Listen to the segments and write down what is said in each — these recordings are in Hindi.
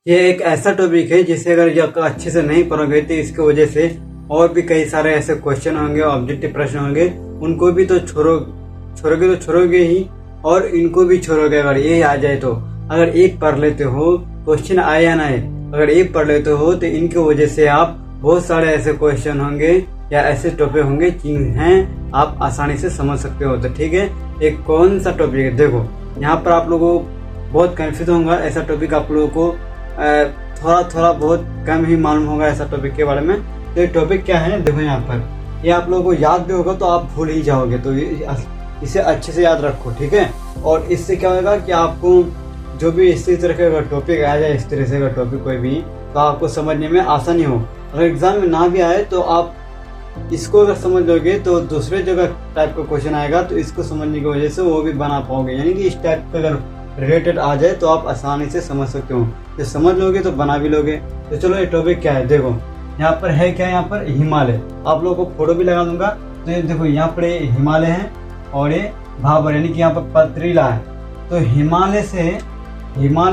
ये एक ऐसा टॉपिक है जिसे अगर ये अच्छे से नहीं पढ़ोगे तो इसकी वजह से और भी कई सारे ऐसे क्वेश्चन होंगे, ऑब्जेक्टिव प्रश्न होंगे, उनको भी तो छोड़ोगे तो छोड़ोगे ही, और इनको भी छोड़ोगे अगर ये आ जाए तो। अगर एक पढ़ लेते हो, क्वेश्चन आए या ना आए, अगर एक पढ़ लेते हो तो इनकी वजह से आप बहुत सारे ऐसे क्वेश्चन होंगे या ऐसे टॉपिक होंगे जिन्हें आप आसानी से समझ सकते हो। तो ठीक है, एक कौन सा टॉपिक है, देखो यहाँ पर आप लोगों को बहुत कंफ्यूज होगा। ऐसा टॉपिक आप लोगों को थोड़ा बहुत कम ही मालूम होगा ऐसा टॉपिक के बारे में। तो ये टॉपिक क्या है, देखो यहाँ पर ये आप लोगों को याद भी होगा तो आप भूल ही जाओगे, तो इसे अच्छे से याद रखो, ठीक है। और इससे क्या होगा कि आपको जो भी इसी तरह का टॉपिक आ जाए, इस तरह से का टॉपिक कोई भी, तो आपको समझने में आसानी हो। अगर एग्जाम में ना भी आए तो आप इसको अगर समझ लोगे तो दूसरे जगह टाइप का क्वेश्चन आएगा तो इसको समझने की वजह से वो भी बना पाओगे। यानी कि इस टाइप का अगर रिलेटेड आ जाए तो आप आसानी से समझ सकते हो, तो समझ लोगे तो बना भी लोगे। तो चलो ये टॉपिक क्या है, देखो यहाँ पर है क्या, यहाँ पर हिमालय, आप लोगों को फोटो भी लगा दूंगा। तो ये देखो यहाँ पर ये हिमालय है और ये भाबर, यानी कि यहाँ पर पथरीला है। तो हिमालय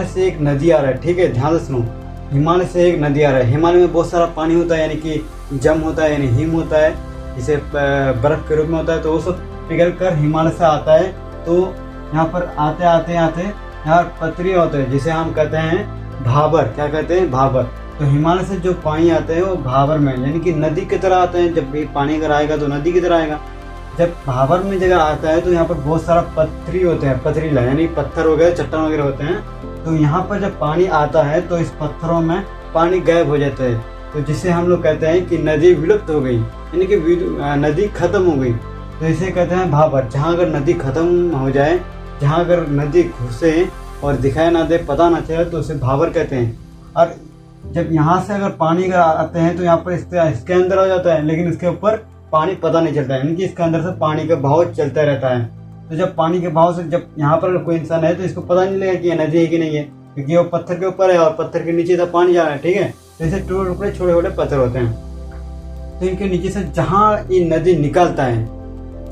से एक नदी आ रहा है, ठीक है, ध्यान से सुनो। हिमालय से एक नदी आ रहा है। हिमालय में बहुत सारा पानी होता है, यानी कि जम होता है, यानी हिम होता है, जिसे बर्फ के रूप में होता है। तो वो सब पिघल कर हिमालय से आता है। तो यहाँ पर आते यहाँ पथरीला होता है, जिसे हम कहते हैं भाबर। क्या कहते हैं, भाबर। तो हिमालय से जो पानी आता है वो भाबर में, यानी कि नदी की तरह आता है। जब भी पानी अगर आएगा तो नदी की तरह आएगा। जब भाबर में जगह आता है तो यहाँ पर बहुत सारा पत्थरी होते हैं, पथरीला यानी पत्थर वगैरह, चट्टान वगैरह होते हैं। तो यहाँ पर जब पानी आता है तो इस पत्थरों में पानी गायब हो जाता है। तो जिसे हम लोग कहते हैं कि नदी विलुप्त हो गई, यानी कि नदी खत्म हो गई। तो इसे कहते हैं भाबर। जहाँ अगर नदी खत्म हो जाए, जहाँ अगर नदी घुसे और दिखाई ना दे, पता ना चले, तो उसे भाबर कहते हैं। और जब यहाँ से अगर पानी अगर आते हैं तो यहाँ पर इसके अंदर आ जाता है, लेकिन इसके ऊपर पानी पता नहीं चलता है, यानी कि इसके अंदर से पानी का बहाव चलता रहता है। तो जब पानी के बहाव से जब यहाँ पर कोई इंसान है तो इसको पता नहीं लगेगा कि ये नदी है कि नहीं है, क्योंकि वो पत्थर के ऊपर है और पत्थर के नीचे से पानी जा रहा है, ठीक है। तो ऐसे टुकड़े छोटे छोटे पत्थर होते हैं। तो इनके नीचे से जहाँ ये नदी निकलता है,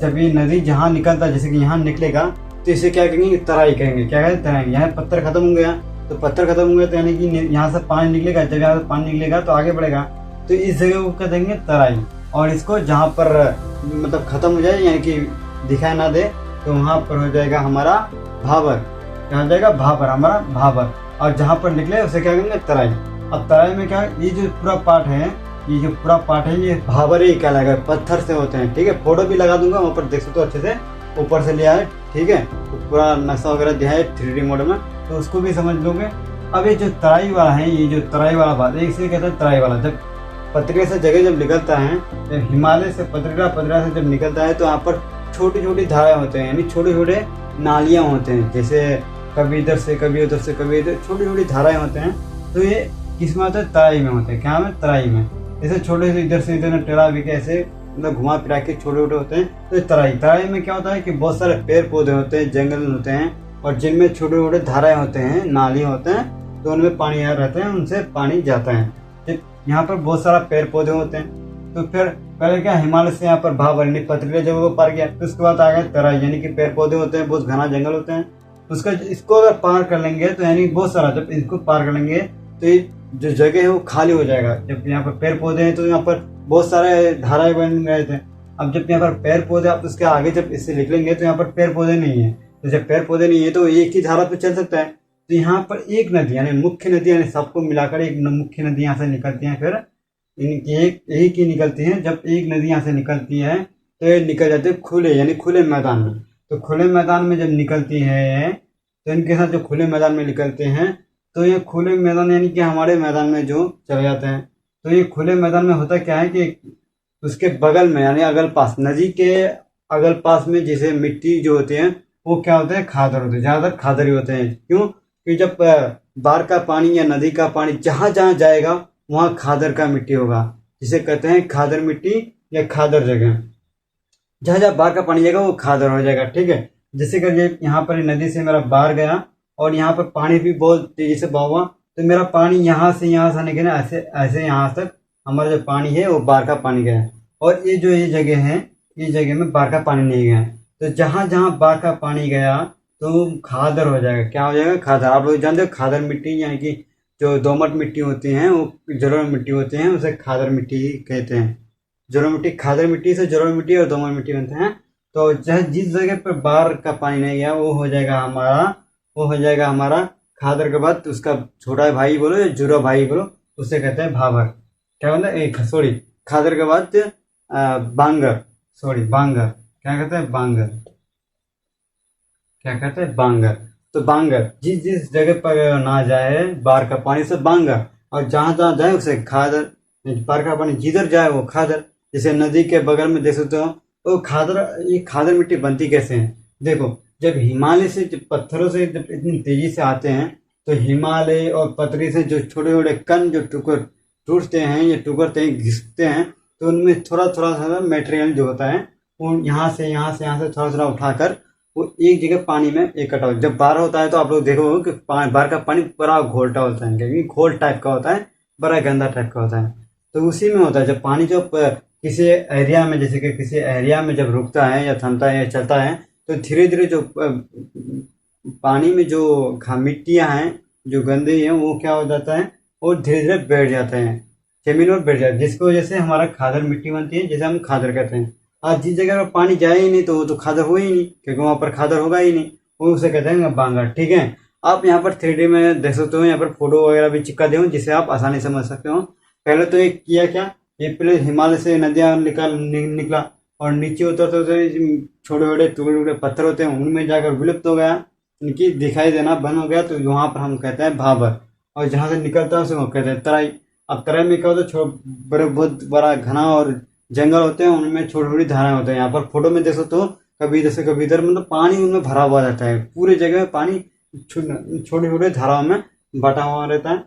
जब ये नदी जहाँ निकलता है, जैसे कि यहाँ निकलेगा, तो इसे क्या कहेंगे, तराई कहेंगे। क्या कहेंगे, तराई। यहाँ पत्थर खत्म हो गया, तो पत्थर खत्म हो गया तो यानी कि यहाँ से पानी निकलेगा। जब यहाँ से पानी निकलेगा तो आगे बढ़ेगा, तो इस जगह को कह देंगे तराई। और इसको जहाँ पर मतलब खत्म हो जाए, यानी कि दिखाई ना दे, तो वहाँ पर हो जाएगा हमारा भाबर। क्या हो जाएगा, भाबर, हमारा भाबर। और जहाँ पर निकले उसे क्या कहेंगे, तराई। अब तराई में क्या, ये जो पूरा पार्ट है, ये भाबर ही कहलाएगा, पत्थर से होते हैं, ठीक है। फोटो भी लगा दूंगा, वहाँ पर देख सकते हो अच्छे से, ऊपर से लिया है, ठीक है। तो पूरा नक्शा वगैरह दिया है 3D मॉडल में, तो उसको भी समझ लोगे। अब ये जो तराई वाला है, ये जो तराई वाला बात है, इसे कहते हैं तराई वाला। जब पथरीला से जगह जब निकलता है, जब हिमालय से पथरीला से जब निकलता है, तो यहाँ पर छोटी छोटी धाराएं होते हैं, यानी छोटे छोटे नालियाँ होते हैं, जैसे कभी इधर से कभी उधर से कभी इधर, छोटी छोटी धाराएं होते हैं। तो ये किस में होते हैं, तराई में होते हैं। क्या में, तराई में। जैसे छोटे से इधर से इधर टेढ़ा भी कैसे मतलब घुमा फिरा के छोटे छोटे होते हैं। तो तराई में क्या होता है कि बहुत सारे पेड़ पौधे होते हैं, जंगल होते हैं, और जिनमें छोटे छोटे धाराएं होते हैं, नाली होते हैं, तो उनमें पानी आ रहते हैं, उनसे पानी जाता है। यहाँ पर बहुत सारा पेड़ पौधे होते हैं। तो फिर पहले क्या, हिमालय से यहाँ पर भाबर यानी पथरीला जगह को पार किया, फिर उसके बाद आ गया तराई, यानी कि पेड़ पौधे होते हैं, बहुत घना जंगल होते हैं। उसका इसको अगर पार कर लेंगे तो यानी बहुत सारा, जब इसको पार कर लेंगे तो ये जो जगह है वो खाली हो जाएगा। जब यहाँ पर पेड़ पौधे हैं तो यहाँ पर बहुत सारे धाराएं बन गए थे। अब जब यहाँ पर पेड़ पौधे, आप उसके आगे जब इससे निकलेंगे तो यहाँ पर पेड़ पौधे नहीं है। तो जब पेड़ पौधे नहीं है तो एक ही धारा पर चल सकता है। तो यहाँ पर एक नदी, यानी मुख्य नदी, यानी सबको मिलाकर एक मुख्य नदी यहाँ से निकलती है। फिर इनकी एक ही निकलती है। जब एक नदी यहाँ से निकलती है तो ये निकल जाते हैं खुले, यानी खुले मैदान में। तो खुले मैदान में जब निकलती है तो इनके साथ जो खुले मैदान में निकलते हैं, तो ये खुले मैदान यानी कि हमारे मैदान में जो चले जाते हैं। तो ये खुले मैदान में होता क्या है कि उसके बगल में, यानी अगल पास, नदी के अगल पास में जैसे मिट्टी जो होती है वो क्या होते हैं, खादर होते हैं। ज़्यादातर खादर ही होते हैं। क्यों, कि जब बाढ़ का पानी या नदी का पानी जहाँ जहाँ जाएगा वहाँ खादर का मिट्टी होगा, जिसे कहते हैं खादर मिट्टी या खादर जगह। जहाँ जहाँ बाढ़ का पानी जाएगा वो खादर हो जाएगा, ठीक है। जैसे कि ये यहाँ पर नदी से मेरा बाढ़ गया और यहाँ पर पानी भी बहुत तेजी से बहा हुआ, तो मेरा पानी यहाँ से निकला, ऐसे यहाँ तक हमारा जो पानी है वो बाढ़ का पानी गया। और ये जो ये जगह है, ये जगह में बाढ़ का पानी नहीं गया। तो जहाँ जहाँ बाढ़ का पानी गया तो खादर हो जाएगा। क्या हो जाएगा, खादर। आप लोग जानते हो खादर मिट्टी, यानी कि जो दोमट मिट्टी होती हैं वो जलोढ़ मिट्टी होती हैं, उसे खादर मिट्टी कहते हैं। जलोढ़ मिट्टी, खादर मिट्टी से जलोढ़ मिट्टी और दोमट मिट्टी बनते हैं। तो जिस जगह पर बाढ़ का पानी नहीं गया वो हो जाएगा हमारा खादर के बाद उसका छोटा भाई बोलो या जुड़ा भाई बोलो, उसे कहते हैं भाबर। क्या बोलते हैं, सॉरी, खादर के बाद बांगर, बांगर, क्या कहते हैं, बांगर। तो बांगर जिस जगह पर ना जाए बाढ़ का पानी से बांगर, और जहां जाए उसे खादर। बाढ़ का पानी जिधर जाए वो खादर। जैसे नदी के बगल में देख सकते हो तो खादर, ये खादर मिट्टी बनती कैसे है। देखो, जब हिमालय से जब पत्थरों से जब इतनी तेजी से आते हैं तो हिमालय और पथरी से जो छोटे छोटे कण जो टूटते हैं या टुकड़ते हैं, घिसते हैं, तो उनमें थोड़ा सा मटेरियल जो होता है वो यहाँ से थोड़ा उठाकर वो एक जगह पानी में इकट्ठा हो। जब बाढ़ होता है तो आप लोग देखोगे कि बाढ़ का पानी बड़ा घोलटा होता है, क्योंकि घोल टाइप का होता है, बड़ा गंदा टाइप का होता है। तो उसी में होता है जब पानी जो किसी एरिया में, जैसे कि किसी एरिया में जब रुकता है या थमता है या चलता है, तो धीरे धीरे जो पानी में जो मिट्टियाँ हैं जो गंदी हैं वो क्या हो जाता है, और धीरे धीरे बैठ जाते हैं, जमीन पर बैठ जाते हैं, जिसकी वजह से हमारा खादर मिट्टी बनती है, जिसे हम खादर कहते हैं। आज जिस जगह पर पानी जाए ही नहीं तो वो तो खादर हो ही नहीं, क्योंकि वहाँ पर खादर होगा ही नहीं, वो उसे कहते हैं बांगर। ठीक है, आप यहाँ पर 3D में देख सकते हो, यहाँ पर फोटो वगैरह भी चिपका दे जिससे आप आसानी से समझ सकते हो। पहले तो ये किया क्या, ये पहले हिमालय से नदियाँ निकला और नीचे उतरते छोटे छोटे टुकड़े पत्थर होते हैं, उनमें जाकर विलुप्त हो गया, इनकी दिखाई देना बंद हो गया, तो वहाँ पर हम कहते हैं भाबर। और जहाँ से निकलता है उसे वो कहते हैं तराई। अब तराई में क्या होता है, बहुत बड़ा घना और जंगल होते हैं, उनमें छोटी छोटी धाराएं होते हैं। यहाँ पर फोटो में देख सकते हो, कभी इधर से कभी इधर, मतलब पानी उनमें भरा हुआ रहता है, पूरे जगह पानी छोटे छोटे धाराओं में बटा हुआ रहता है।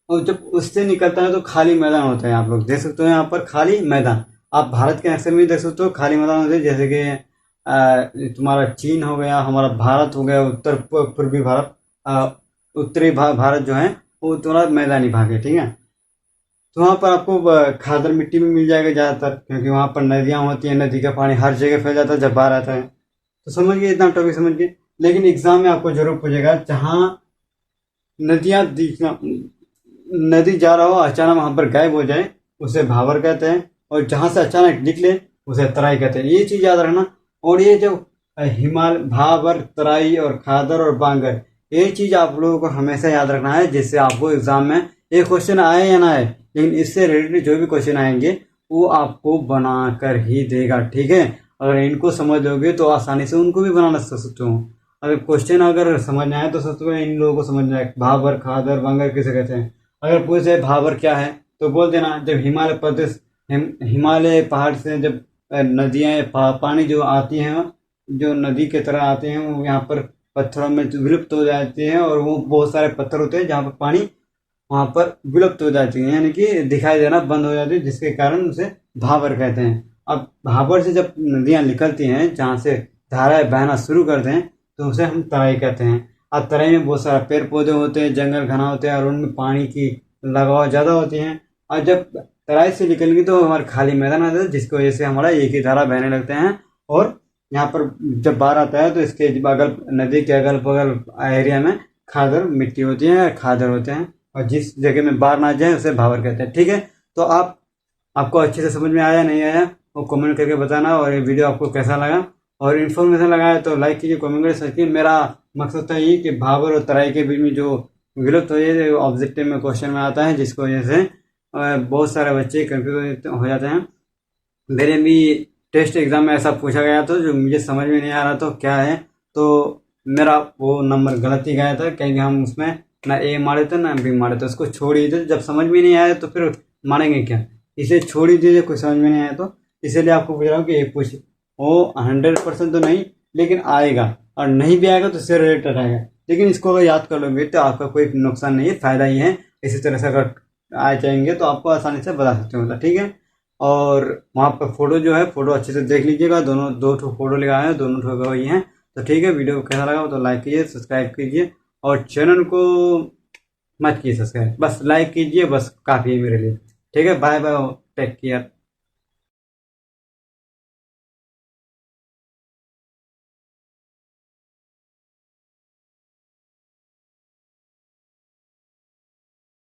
और जब उससे निकलता है तो खाली मैदान होता है, आप लोग देख सकते हो यहाँ पर खाली मैदान। आप भारत के नक्शे में देख सकते हो खाली मैदान होते हैं, जैसे कि तुम्हारा चीन हो गया, हमारा भारत हो गया, उत्तर पूर्वी भारत, उत्तरी भारत जो है वो थोड़ा मैदानी भाग है। ठीक है, तो वहाँ पर आपको खादर मिट्टी में मिल जाएगा ज़्यादातर, क्योंकि वहाँ पर नदियाँ होती हैं, नदी का पानी हर जगह फैल जाता है जब बाढ़ आता है। तो समझ गए, इतना टॉपिक समझ गए। लेकिन एग्जाम में आपको जरूर पूछेगा, जहाँ नदियाँ दिखना, नदी जा रहा हो अचानक वहाँ पर गायब हो जाए उसे भाबर कहते हैं, और जहाँ से अचानक निकले उसे तराई कहते हैं। ये चीज़ याद रखना। और ये जो भाबर, तराई और खादर और बांगर, ये चीज़ आप लोगों को हमेशा याद रखना है, जिससे आपको एग्जाम में ये क्वेश्चन आए या ना आए, लेकिन इससे रिलेटेड जो भी क्वेश्चन आएंगे वो आपको बना कर ही देगा। ठीक है, अगर इनको समझ लोगे तो आसानी से उनको भी बनाना सकते हो। अगर क्वेश्चन अगर समझ में आए तो सबसे पहले इन लोगों को समझ में आए, भाबर, खादर, बांगर किसे कहते हैं। अगर पूछे भाबर क्या है तो बोल देना, जब हिमालय पहाड़ से जब नदियाँ पानी जो आती हैं, जो नदी के तरह आते हैं, वो यहाँ पर पत्थरों में विलुप्त हो जाते हैं, और वो बहुत सारे पत्थर होते हैं जहाँ पर पानी वहाँ पर विलुप्त हो जाती है, यानी कि दिखाई देना बंद हो जाती है, जिसके कारण उसे भाबर कहते हैं। अब भाबर से जब नदियाँ निकलती हैं, जहाँ से धाराएं बहना शुरू करते हैं, तो उसे हम तराई कहते हैं। अब तराई में बहुत सारे पेड़ पौधे होते हैं, जंगल घना होते हैं, और उनमें पानी की लगाव ज़्यादा होती है। और जब तराई से निकलेंगी तो हमारे खाली मैदान आता है, जिसकी वजह से हमारा एक ही धारा बहने लगते हैं। और यहाँ पर जब बाढ़ आता है तो इसके बगल, नदी के अगल बगल एरिया में खादर मिट्टी होती है, खादर होते हैं, और जिस जगह में बाढ़ ना जाए उसे भाबर कहते हैं। ठीक है, तो आपको अच्छे से समझ में आया नहीं आया वो कमेंट करके बताना, और ये वीडियो आपको कैसा लगा और इन्फॉर्मेशन लगा है तो लाइक कीजिए, कमेंट करिए, सर्च कीजिए। मेरा मकसद था ये कि भाबर और तराई के बीच में जो विलुप्त हो जाए ऑब्जेक्टिव में क्वेश्चन में आता है, जिसकी वजह से बहुत सारे बच्चे कंफ्यूज हो जाते हैं। मेरे भी टेस्ट एग्जाम में ऐसा पूछा गया था, जो मुझे समझ में नहीं आ रहा था क्या है, तो मेरा वो नंबर गलत ही गया था, क्योंकि हम उसमें ना ए मारे थे ना बी मारे थे, उसको छोड़ ही थे। जब समझ में नहीं आया तो फिर मानेंगे क्या, इसे छोड़ ही दीजिए, कोई समझ में नहीं आया तो। इसीलिए आपको पूछ रहा हूँ कि ये पूछ, वो 100% तो नहीं, लेकिन आएगा, और नहीं भी आएगा तो इससे रिलेटेड आएगा। लेकिन इसको अगर याद कर लोगे तो आपका कोई नुकसान नहीं है, फायदा ही है। इसी तरह से अगर आ जाएंगे तो आपको आसानी से बता सकते हो। ठीक है, और वहाँ पर फोटो जो है, फोटो अच्छे से देख लीजिएगा, दो फोटो लगाए हैं, दोनों ठो वही हैं। तो ठीक है, वीडियो को कैसा लगा तो लाइक कीजिए, सब्सक्राइब कीजिए, और चैनल को मत कीजिए सब्सक्राइब, बस लाइक कीजिए, बस काफ़ी है मेरे लिए। ठीक है, बाय बाय, टेक केयर।